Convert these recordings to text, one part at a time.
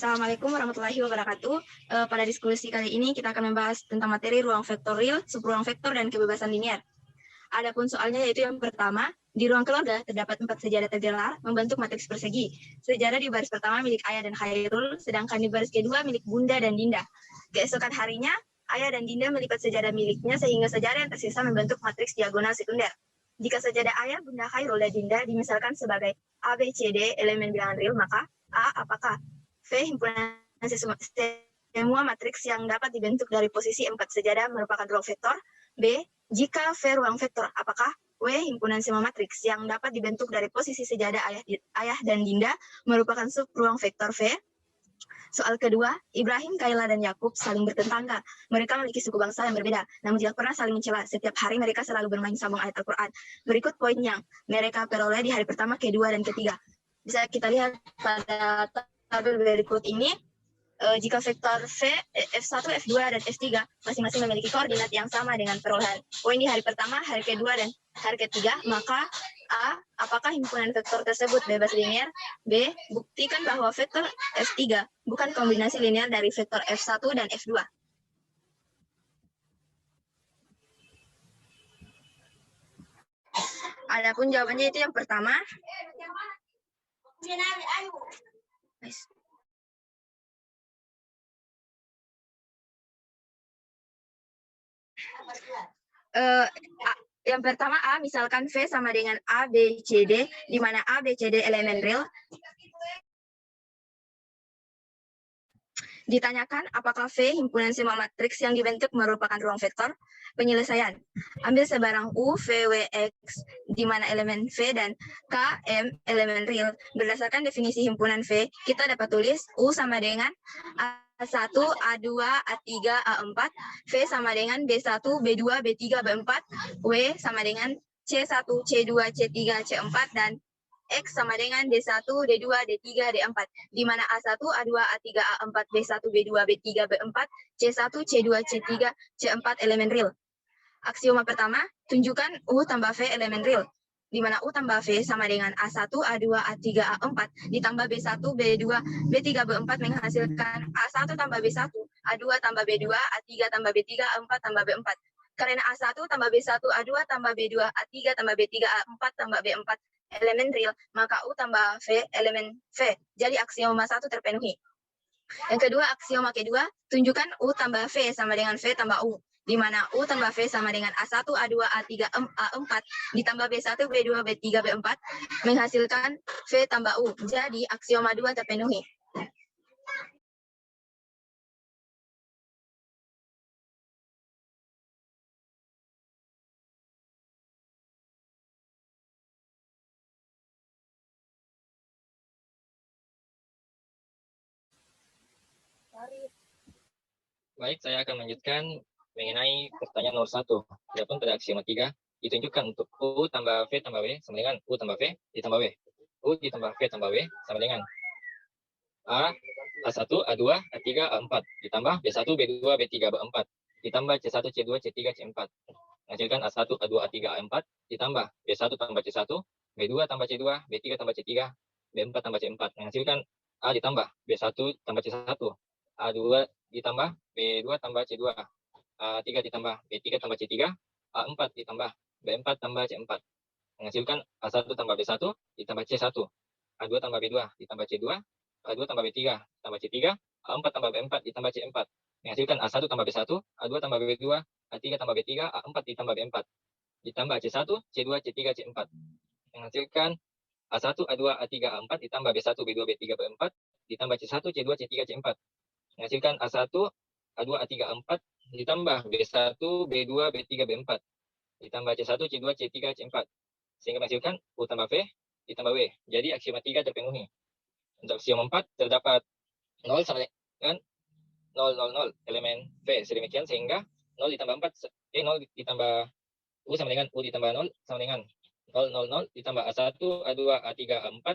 Assalamualaikum warahmatullahi wabarakatuh. Pada diskusi kali ini kita akan membahas tentang materi ruang vektor real, subruang vektor, dan kebebasan linier. Adapun soalnya yaitu yang pertama, di ruang keluarga terdapat 4 sejadah tergelar membentuk matriks persegi. Sejadah di baris pertama milik Ayah dan Khairul, sedangkan di baris kedua milik Bunda dan Dinda. Keesokan harinya, Ayah dan Dinda melipat sejadah miliknya sehingga sejadah yang tersisa membentuk matriks diagonal sekunder. Jika sejadah Ayah, Bunda, Khairul, dan Dinda dimisalkan sebagai A, B, C, D elemen bilangan real, maka A apakah V himpunan semua matriks yang dapat dibentuk dari posisi 4 sejadah merupakan ruang vektor. B, jika V ruang vektor, apakah W himpunan semua matriks yang dapat dibentuk dari posisi sejadah ayah dan Dinda merupakan sub ruang vektor V? Soal kedua, Ibrahim, Kaila, dan Yakub saling bertetangga. Mereka memiliki suku bangsa yang berbeda, namun tidak pernah saling mencela. Setiap hari mereka selalu bermain sambung ayat Al-Quran. Berikut poin yang mereka peroleh di hari pertama, kedua, dan ketiga. Bisa kita lihat pada tabel berikut ini, jika vektor V, F1, F2, dan F3 masing-masing memiliki koordinat yang sama dengan perolehan poin di hari pertama, hari kedua, dan hari ketiga, maka A, apakah himpunan vektor tersebut bebas linier? B, buktikan bahwa vektor F3 bukan kombinasi linier dari vektor F1 dan F2. Adapun jawabannya itu yang pertama. Yang pertama A, misalkan V sama dengan A, B, C, D, di mana A, B, C, D elemen real. Ditanyakan apakah V himpunan semua matriks yang dibentuk merupakan ruang vektor. Penyelesaian. Ambil sebarang U, V, W, X, di mana elemen V dan K, M elemen real. Berdasarkan definisi himpunan V, kita dapat tulis U sama dengan A1, A2, A3, A4, V sama dengan B1, B2, B3, B4, W sama dengan C1, C2, C3, C4, dan X sama dengan D1, D2, D3, D4, di mana A1, A2, A3, A4, B1, B2, B3, B4, C1, C2, C3, C4 elemen real. Aksioma pertama, tunjukkan U tambah V elemen real, di mana U tambah V sama dengan A1, A2, A3, A4, ditambah B1, B2, B3, B4 menghasilkan A1 tambah B1, A2 tambah B2, A3 tambah B3, A4 tambah B4. Karena A1 tambah B1, A2 tambah B2, A3 tambah B3, A4 tambah B4 elemen real, maka U tambah V elemen V. Jadi aksioma 1 terpenuhi. Yang kedua, aksioma kedua, tunjukkan U tambah V sama dengan V tambah U, di mana U tambah V sama dengan A1, A2, A3, A4, ditambah B1, B2, B3, B4, menghasilkan V tambah U. Jadi aksioma 2 terpenuhi. Baik, saya akan melanjutkan mengenai pertanyaan nomor 1. Adapun pada aksioma 3, ditunjukkan untuk U tambah V tambah W sama dengan U tambah V ditambah W. U ditambah V tambah W sama dengan A1, A2, A3, A4, ditambah B1, B2, B3, B4, ditambah C1, C2, C3, C4. Menghasilkan A1, A2, A3, A4, ditambah B1 tambah C1, B2 tambah C2, B3 tambah C3, B4 tambah C4. Menghasilkan A ditambah B1 tambah C1, A2 ditambah B2 tambah C2, A3 ditambah B3 tambah C3, A4 ditambah B4 tambah C4. Menghasilkan A1 tambah B1 ditambah C1, A2 tambah B2 ditambah C2, A2 tambah B3 tambah C3, A4 tambah B4 ditambah C4. Menghasilkan A1 tambah B1, A2 tambah B2, A3 tambah B3, A4 ditambah B4. Ditambah C1, C2, C3, C4. Menghasilkan A1, A2, A3, A4 ditambah B1, B2, B3, B4. Ditambah C1, C2, C3, C4. Menghasilkan A1, A2, A3, A4 ditambah B1, B2, B3, B4 ditambah C1, C2, C3, C4 sehingga menghasilkan U tambah V ditambah W. Jadi aksioma 3 terpenuhi. Untuk aksioma 4 terdapat 0 sama dengan 0, 0, 0 elemen V. Sedemikian sehingga 0 ditambah 4, 0 ditambah U sama dengan U ditambah 0 sama dengan 0, 0, 0 ditambah A1, A2, A3, A4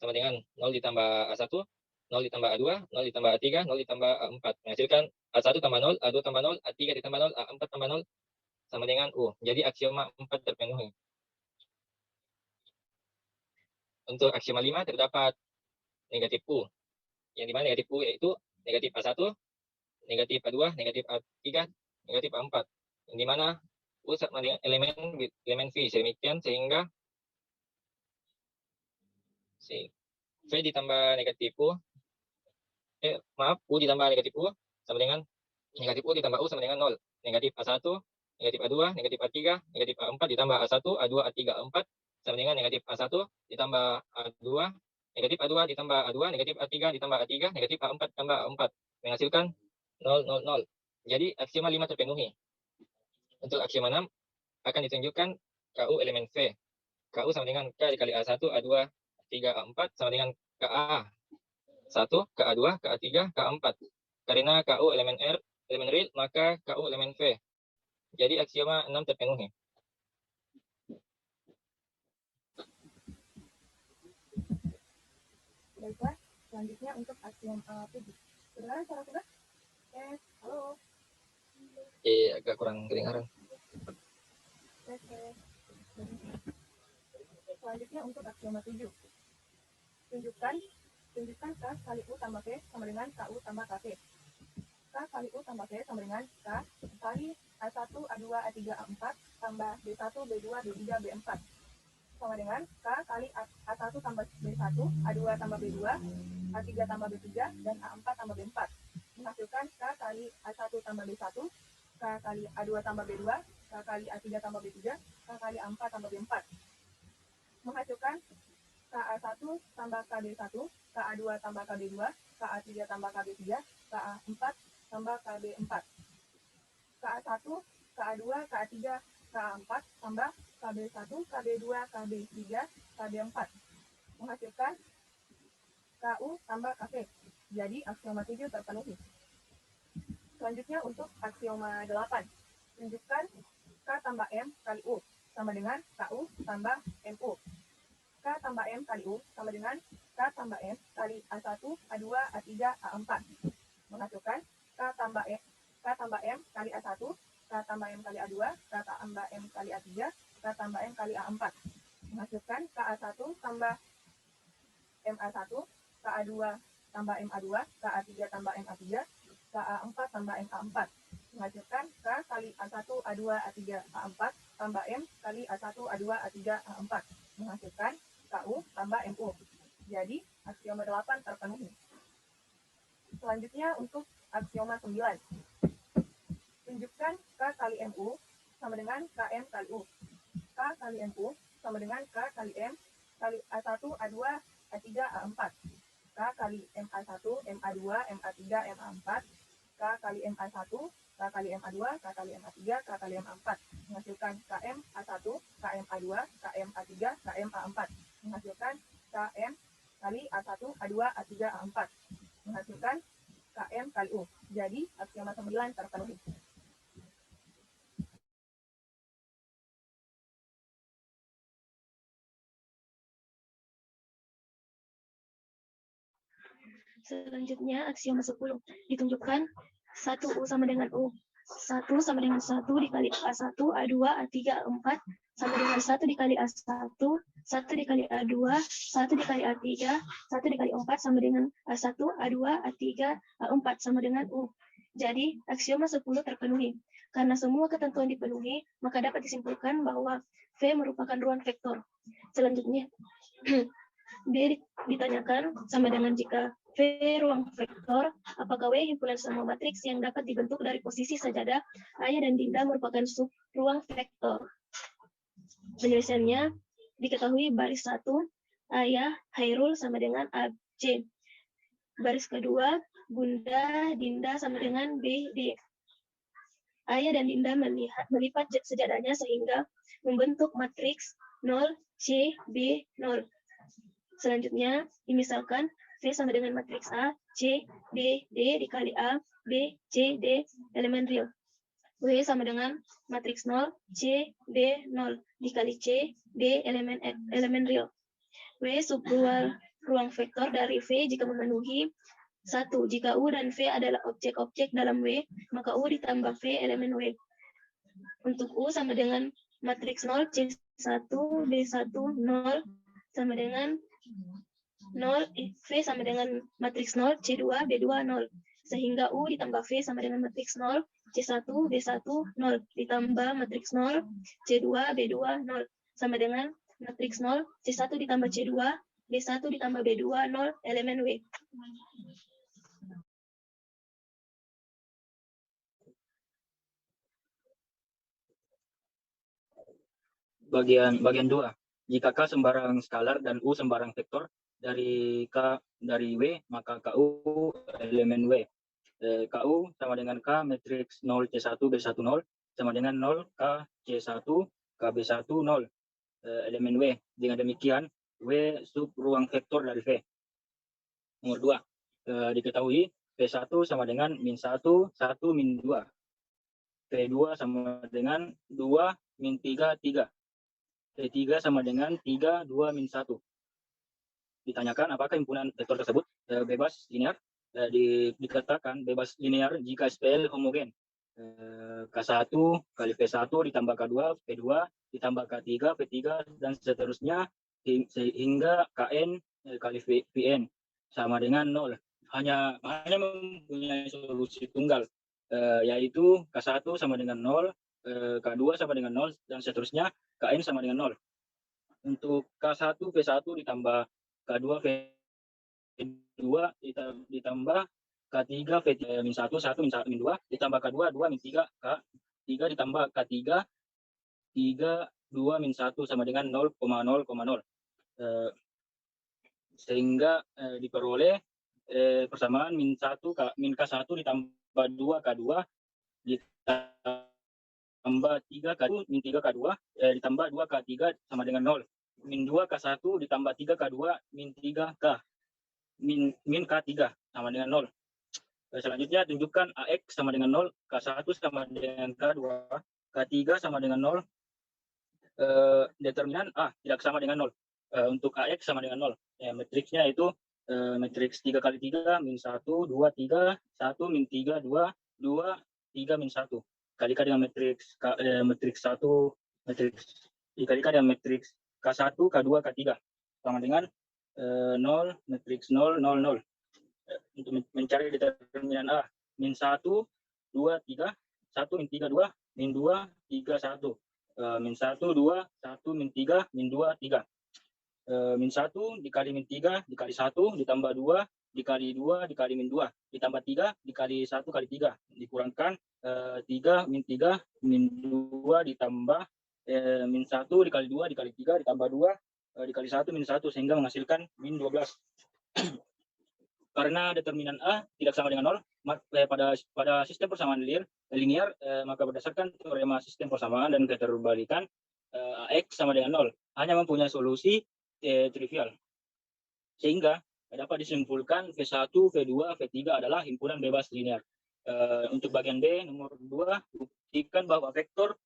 sama dengan 0 ditambah A1, 0 ditambah A2, 0 ditambah A3, 0 ditambah A4. Menghasilkan A1 tambah 0, A2 tambah 0, A3 ditambah 0, A4 tambah 0 sama dengan U. Jadi aksioma 4 terpenuhi. Untuk aksioma 5 terdapat negatif U. yang dimana negatif U yaitu negatif A1, negatif A2, negatif A3, negatif A4. Yang dimana U sama dengan elemen V. Demikian sehingga V ditambah negatif U, U ditambah negatif U sama dengan negatif U ditambah U sama dengan 0. Negatif A1, negatif A2, negatif A3, negatif A4 ditambah A1, A2, A3, A4 sama dengan negatif A1 ditambah A2, negatif A2 ditambah A2, negatif A3 ditambah A3, negatif A4 tambah A4 menghasilkan 0, 0, 0. Jadi aksioma 5 terpenuhi. Untuk aksioma 6 akan ditunjukkan KU elemen V. KU sama dengan K dikali A1, A2, A3, A4 sama dengan KA1, KA2, KA3, KA4. Karena KU elemen real, maka KU elemen V. Jadi aksioma 6 terpenuhi. Baiklah, selanjutnya untuk aksioma 7. Kedengaran suara sudah? Halo. Agak kurang kedengaran. Selanjutnya untuk aksioma 7. Tunjukkan K kali U tambah V sama dengan KU tambah KV. K kali U tambah V sama dengan K kali A1, A2, A3, A4 tambah B1, B2, B3, B4 sama dengan K kali A1 tambah B1, A2 tambah B2, A3 tambah B3, dan A4 tambah B4. Menghasilkan K kali A1 tambah B1, K kali A2 tambah B2, K kali A3 tambah B3, K kali A4 tambah B4. Menghasilkan KA1 tambah KB1, KA2 tambah KB2, KA3 tambah KB3, KA4 tambah KB4. KA1, KA2, KA3, KA4 tambah KB1, KB2, KB3, KB4. Menghasilkan KU tambah KV. Jadi aksioma 7 terpenuhi. Selanjutnya untuk aksioma 8. Tunjukkan K tambah M kali U sama dengan KU tambah MU. K tambah M kali U sama dengan K tambah M kali A1, A2, A3, A4. Menghasilkan K tambah M kali A1, K tambah M kali A2, K tambah M kali A3, K tambah M kali A4. Menghasilkan KA1 tambah MA1, KA2 tambah MA2, KA3 tambah MA3, KA4 tambah MA4. Menghasilkan K kali A1, A2, A3, A4 tambah M kali A1, A2, A3, A4. Menghasilkan KU tambah MU. Jadi aksioma 8 terpenuhi. Selanjutnya untuk aksioma 9. Tunjukkan K kali MU sama dengan KM kali U. K kali MU sama dengan K kali M kali A1, A2, A3, A4. K kali MA1, MA2, MA3, MA4. K kali MA1, K kali MA2, K kali MA3, K kali MA4. Menghasilkan KM A1, KM A2, KM A3, KM A4. Menghasilkan KM kali A1, A2, A3, A4. Menghasilkan KM kali U. Jadi aksioma 9 terpenuhi. Selanjutnya aksioma 10. Ditunjukkan 1U sama dengan U. 1 sama dengan 1 dikali A1, A2, A3, A4 sama dengan 1 dikali A1, 1 dikali A2, 1 dikali A3, 1 dikali A4 sama dengan A1, A2, A3, A4 sama dengan U. Jadi aksioma 10 terpenuhi. Karena semua ketentuan dipenuhi, maka dapat disimpulkan bahwa V merupakan ruang vektor. Selanjutnya, B ditanyakan sama dengan jika V ruang vektor, apakah W himpunan semua matriks yang dapat dibentuk dari posisi sajadah, ayah dan Dinda merupakan sub ruang vektor. Penyelesaiannya diketahui baris 1, ayah Hairul sama dengan ABC. Baris kedua, Bunda Dinda sama dengan BD. Ayah dan Dinda melipat sejadahnya sehingga membentuk matriks 0, C, B, 0. Selanjutnya, dimisalkan V sama dengan matriks A, C, B, D dikali A, B, C, D, elemen real. W sama dengan matriks 0, C, B, 0 dikali C, D, elemen real. W subruang vektor dari V jika memenuhi 1. Jika U dan V adalah objek-objek dalam W, maka U ditambah V elemen W. Untuk U sama dengan matriks 0, C1, B1, 0 sama dengan 0, V sama dengan matriks 0, C2, B2, 0. Sehingga U ditambah V sama dengan matriks 0, C1, B1, 0. Ditambah matriks 0, C2, B2, 0. Sama dengan matriks 0, C1 ditambah C2, B1 ditambah B2, 0, elemen W. Bagian 2. Jika K sembarang skalar dan U sembarang vektor dari K dari W, maka KU elemen W. KU sama dengan K matriks 0 C1 B1 0 sama dengan 0 K C1 KB1 0 elemen W. Dengan demikian W sub ruang vektor dari V. Nomor 2. Diketahui V1 sama dengan min 1, 1 min 2. V2 sama dengan 2 min 3, 3. V3 sama dengan 3, 2, min 1. Ditanyakan apakah himpunan vektor tersebut bebas linear. Dikatakan bebas linear jika SPL homogen. K1 kali V1 ditambah K2, V2 ditambah K3, V3 dan seterusnya hingga Kn kali Vn sama dengan 0. Hanya mempunyai solusi tunggal, yaitu K1 sama dengan 0, K2 sama dengan 0 dan seterusnya Kn sama dengan 0. Untuk K1 V1 ditambah K2 V2 ditambah K3 V3 min 1, 1 min 2 ditambah K2, 2 min 3, K3 ditambah K3, 3, 2 min 1 sama dengan 0,0,0. Sehingga diperoleh persamaan min 1 min K1 ditambah 2 K2 ditambah 3 K2 min 3 K2 ditambah 2 K3 sama dengan 0. Min 2 K1 ditambah 3 K2 min 3 K min K3 sama dengan 0. Selanjutnya tunjukkan AX sama dengan 0, K1 sama dengan K2, K3 sama dengan 0. Determinan A tidak sama dengan 0. Untuk AX sama dengan 0. Matriksnya itu matriks 3 kali 3 min 1, 2, 3, 1 min 3, 2, 2, 3 min 1. Kalikan dengan matriks 1, dikalikan dengan matriks K1, K2, K3 sama dengan 0, matriks 0, 0, 0. Untuk mencari determinan A, min 1, 2, 3, 1 min 3, 2, min 2, 3, 1. Min 1, 2, 1 min 3, min 2, 3. Min 1 dikali min 3 dikali 1 ditambah 2 dikali 2 dikali min 2 ditambah 3 dikali 1 kali 3 dikurangkan 3 min 3 min 2 ditambah min 1 dikali 2 dikali 3 ditambah 2 dikali 1 min 1 sehingga menghasilkan min 12. Karena determinan A tidak sama dengan 0 pada sistem persamaan linear, maka berdasarkan teorema sistem persamaan dan keterbalikan AX sama dengan 0 hanya mempunyai solusi trivial, sehingga dapat disimpulkan V1, V2, V3 adalah himpunan bebas linear. Untuk bagian B nomor 2, buktikan bahwa vektor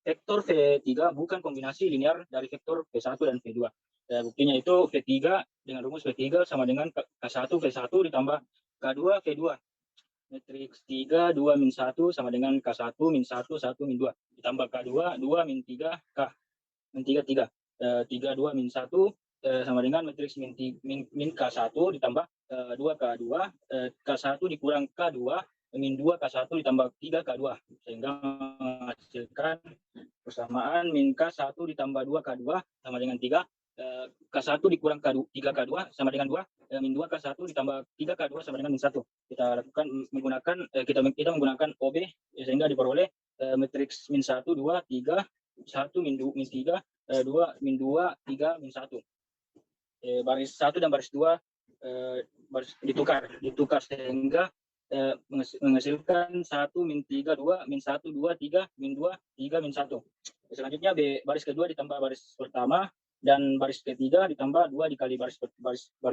V3 bukan kombinasi linear dari vektor V1 dan V2. Buktinya itu V3 dengan rumus V3 sama dengan K1 V1 ditambah K2 V2. Matriks 3, 2 min 1 sama dengan K1 min 1, 1 min 2 ditambah K2, 2 min 3 K min 3, 3. 3, 2 min 1 sama dengan matriks min K1 ditambah 2 K2, K1 dikurang K2, min 2 K1 ditambah 3 K2, sehingga menghasilkan persamaan min K1 ditambah 2 K2 sama dengan 3, K1 dikurang K2, 3 K2 sama dengan 2, min 2 K1 ditambah 3 K2 sama dengan min 1. Kita lakukan menggunakan kita menggunakan OB sehingga diperoleh matriks min 1, 2, 3, 1 min 3, 2 min 2, 3 min 1. Baris 1 dan baris 2 ditukar sehingga menghasilkan 1 min 3, 2 min 1, 2, 3 min 2, 3 min 1. Selanjutnya baris kedua ditambah baris pertama dan baris ketiga ditambah 2 dikali baris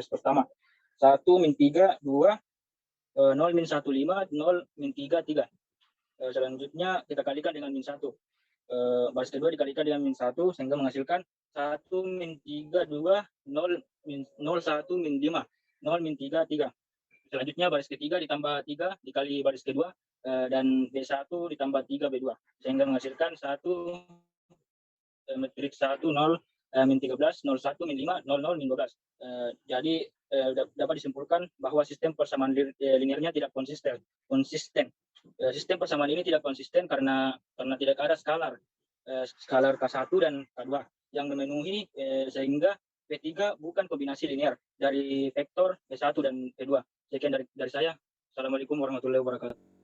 pertama. 1 min 3, 2, 0 min 1, 5, 0 min 3, 3. Selanjutnya kita kalikan dengan min 1. Baris kedua dikalikan dengan min 1 sehingga menghasilkan 1 min 3, 2, 0 min 1 min 5, 0 min 3, 3. Selanjutnya baris ketiga ditambah 3 dikali baris kedua dan B1 ditambah 3 B2 sehingga menghasilkan 1 matriks 1, 0 min 13, 0, 1 min 5, 0, 0 min 12. Jadi dapat disimpulkan bahwa sistem persamaan linearnya tidak konsisten. Sistem persamaan ini tidak konsisten karena tidak ada skalar K1 dan K2 yang memenuhi, sehingga P3 bukan kombinasi linear dari vektor P1 dan P2. Sekian dari saya. Assalamualaikum warahmatullahi wabarakatuh.